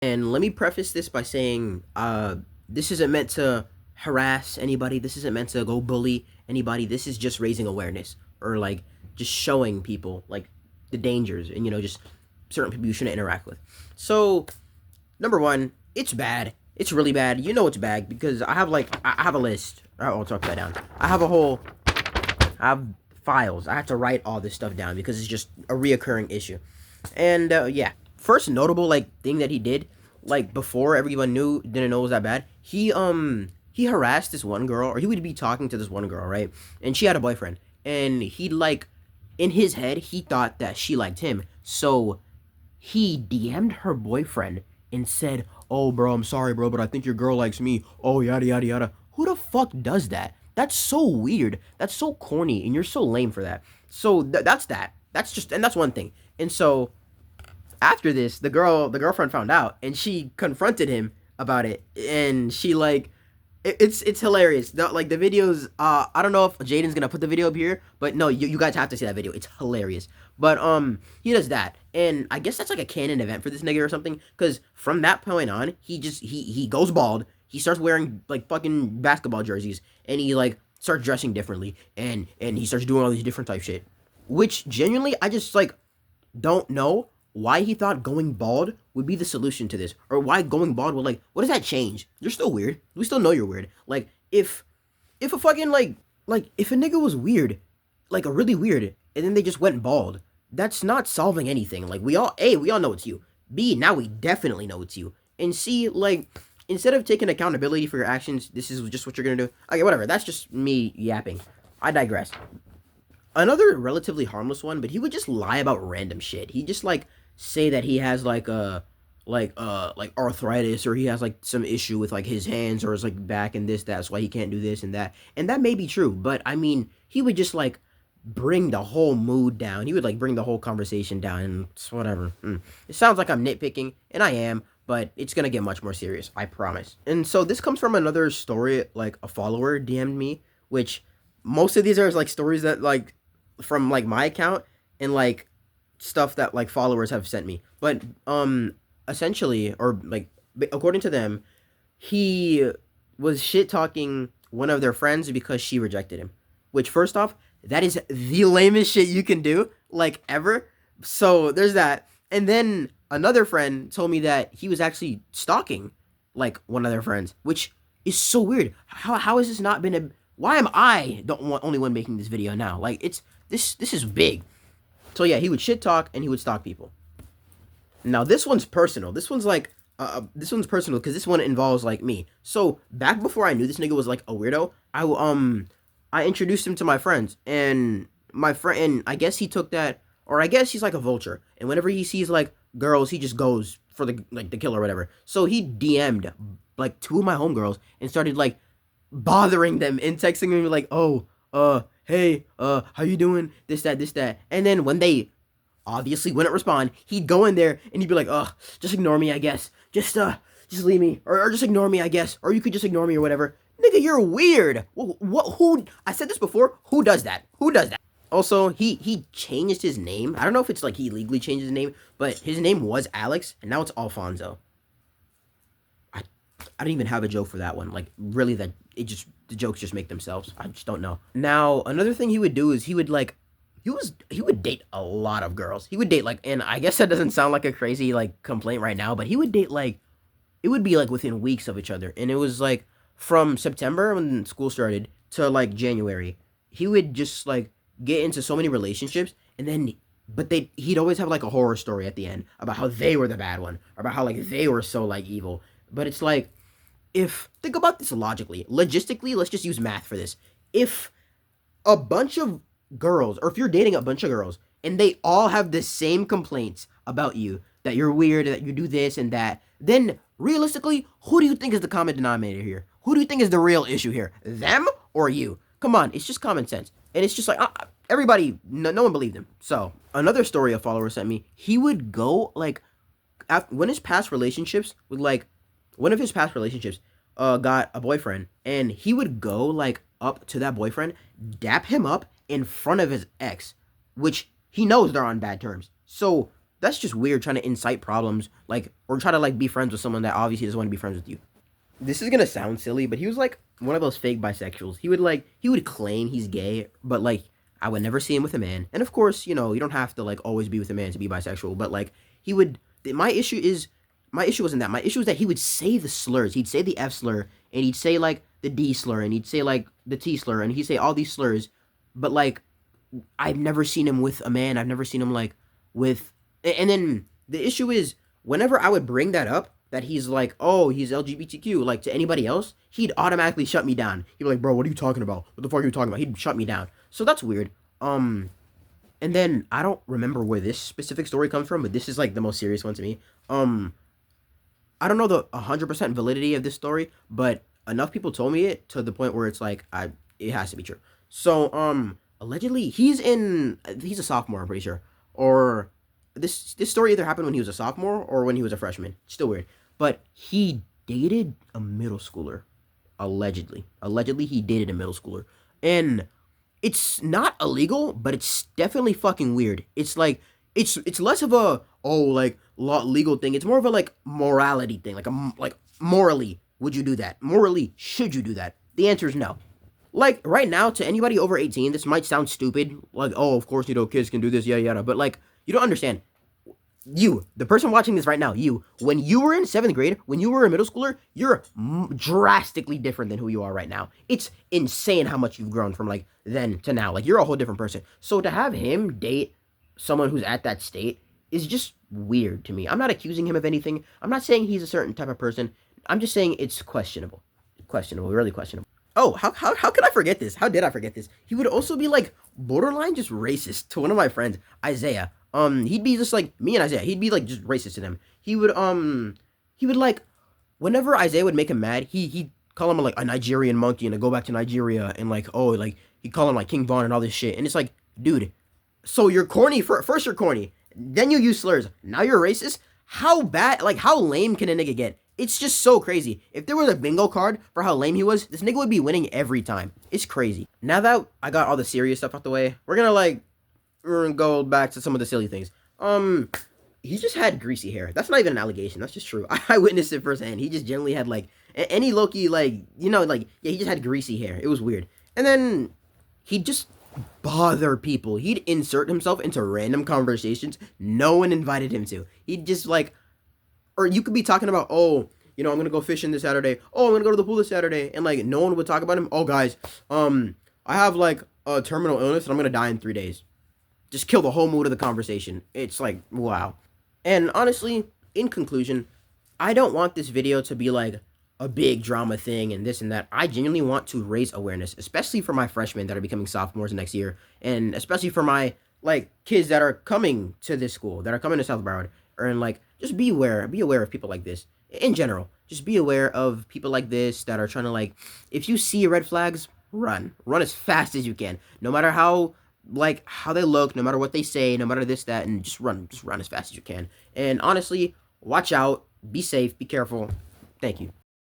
And let me preface this by saying, this isn't meant to harass anybody. This isn't meant to go bully anybody. This is just raising awareness or like just showing people like the dangers and just certain people you shouldn't interact with. So number one, it's bad. It's really bad. You know it's bad because I have a list. I'll talk that down. I have files. I have to write all this stuff down because it's just a reoccurring issue. And yeah, first notable like thing that he did, like before everyone didn't know it was that bad. He harassed this one girl, or he would be talking to this one girl, right? And she had a boyfriend, and he like in his head he thought that she liked him, so he DM'd her boyfriend and said, "Oh, bro, I'm sorry, bro, but I think your girl likes me." Oh, yada yada yada. Who the fuck does that? That's so weird. That's so corny, and you're so lame for that. So that's that. That's just, and that's one thing. And so after this, the girlfriend found out, and she confronted him about it, and she like it's hilarious. The videos. I don't know if Jaden's gonna put the video up here, but no, you guys have to see that video. It's hilarious. But he does that, and I guess that's like a canon event for this nigga or something. Because from that point on, he goes bald. He starts wearing like fucking basketball jerseys, and he like starts dressing differently, and he starts doing all these different type shit. Which genuinely, I just like don't know why he thought going bald would be the solution to this, or why going bald would like. What does that change? You're still weird. We still know you're weird. Like if a fucking like if a nigga was weird, like a really weird, and then they just went bald, that's not solving anything. Like we all know it's you. B, now we definitely know it's you. And C, like instead of taking accountability for your actions, this is just what you're gonna do. Okay, whatever. That's just me yapping. I digress. Another relatively harmless one, but he would just lie about random shit. He just like say that he has like a like arthritis, or he has like some issue with like his hands or his like back and this that's why he can't do this and that. And that may be true, but I mean, he would just like bring the whole mood down. He would like bring the whole conversation down, and it's whatever. It sounds like I'm nitpicking, and I am, but it's gonna get much more serious, I promise. And so this comes from another story, like a follower DM'd me, which most of these are like stories that like from like my account, and like stuff that like followers have sent me. But essentially, or like according to them, he was shit talking one of their friends because she rejected him. Which first off, that is the lamest shit you can do, like ever. So there's that. And then another friend told me that he was actually stalking like one of their friends, which is so weird. How has this not been a? Why am I the only one making this video now? Like it's this is big. So yeah, he would shit talk and he would stalk people. Now this one's personal. This one's personal because this one involves like me. So back before I knew this nigga was like a weirdo, I introduced him to my friends, and my friend, and I guess he took that, or I guess he's like a vulture, and whenever he sees like girls, he just goes for the kill or whatever. So he DM'd like two of my homegirls and started like bothering them and texting me like, "Oh, hey, how you doing? This, that." And then when they obviously wouldn't respond, he'd go in there and he'd be like, "Ugh, just ignore me, I guess. Just leave me, or just ignore me, I guess, or you could just ignore me or whatever." Nigga, you're weird. What? Who? I said this before. Who does that? Who does that? Also, he changed his name. I don't know if it's like he legally changed his name, but his name was Alex, and now it's Alfonso. I I don't even have a joke for that one. Like really, that it just the jokes just make themselves. I just don't know. Now another thing he would do is he would date a lot of girls. He would date like, and I guess that doesn't sound like a crazy like complaint right now, but he would date like it would be like within weeks of each other, and it was like from September when school started to like January. He would just like get into so many relationships, and then but he'd always have like a horror story at the end about how they were the bad one, or about how like they were so like evil. But it's like, if think about this logically, logistically, let's just use math for this. If a bunch of girls, or if you're dating a bunch of girls and they all have the same complaints about you, that you're weird, that you do this and that, then realistically, who do you think is the common denominator here? Who do you think is the real issue here? Them or you? Come on, it's just common sense. And it's just like, everybody, no one believed him. So, another story a follower sent me, he would go, like, when his past relationships with, like, one of his past relationships got a boyfriend, and he would go, like, up to that boyfriend, dap him up in front of his ex, which he knows they're on bad terms. So, that's just weird, trying to incite problems, like, or try to like be friends with someone that obviously doesn't want to be friends with you. This is gonna sound silly, but he was like one of those fake bisexuals. He would claim he's gay, but like I would never see him with a man. And of course, you don't have to like always be with a man to be bisexual, but like he would. My issue wasn't that. My issue was that he would say the slurs. He'd say the F slur, and he'd say like the D slur, and he'd say like the T slur, and he'd say all these slurs. But like I've never seen him with a man. I've never seen him like with. And then the issue is whenever I would bring that up, that he's like, oh, he's LGBTQ, like to anybody else, he'd automatically shut me down. He'd be like, bro, what are you talking about? What the fuck are you talking about? He'd shut me down. So that's weird. And then I don't remember where this specific story comes from, but this is like the most serious one to me. Um, I don't know the 100% validity of this story, but enough people told me it to the point where it's like it has to be true. So allegedly he's a sophomore, I'm pretty sure, or this story either happened when he was a sophomore or when he was a freshman. Still weird, but he dated a middle schooler. Allegedly he dated a middle schooler, and it's not illegal, but it's definitely fucking weird. It's like it's less of a like legal thing. It's more of a like morality thing. Like morally, would you do that? Morally, should you do that? The answer is no. Like right now, to anybody over 18, this might sound stupid. Like, oh, of course, kids can do this, yada yada. But like, you don't understand. You, the person watching this right now, when you were in 7th grade, when you were a middle schooler, you're drastically different than who you are right now. It's insane how much you've grown from like then to now. Like you're a whole different person. So to have him date someone who's at that state is just weird to me. I'm not accusing him of anything. I'm not saying he's a certain type of person. I'm just saying it's questionable. Questionable, really questionable. Oh, how could I forget this? How did I forget this? He would also be like borderline just racist to one of my friends, Isaiah. He'd be just like me and Isaiah. He'd be like just racist to them. He would like whenever Isaiah would make him mad, he'd call him like a Nigerian monkey and to go back to Nigeria and like oh like he'd call him like King Von and all this shit. And it's like, dude, so you're corny first you're corny, then you use slurs. Now you're racist. How bad? Like how lame can a nigga get? It's just so crazy. If there was a bingo card for how lame he was, this nigga would be winning every time. It's crazy. Now that I got all the serious stuff out the way, we're gonna go back to some of the silly things. He just had greasy hair. That's not even an allegation. That's just true. I witnessed it firsthand. He just generally had like any Loki like like yeah, he just had greasy hair. It was weird. And then he'd just bother people. He'd insert himself into random conversations no one invited him to. He'd just like, or you could be talking about, oh, I'm gonna go fishing this Saturday. Oh, I'm gonna go to the pool this Saturday, and like no one would talk about him. Oh, guys, I have like a terminal illness and I'm gonna die in 3 days. Just kill the whole mood of the conversation. It's like, wow. And honestly, in conclusion, I don't want this video to be like a big drama thing and this and that. I genuinely want to raise awareness, especially for my freshmen that are becoming sophomores next year, and especially for my like kids that are coming to this school, that are coming to South Broward, and like just be aware of people like this in general. Just be aware of people like this that are trying to like, if you see red flags, run as fast as you can, no matter how they look, no matter what they say, no matter this, that, and just run as fast as you can. And honestly, watch out, be safe, be careful. Thank you.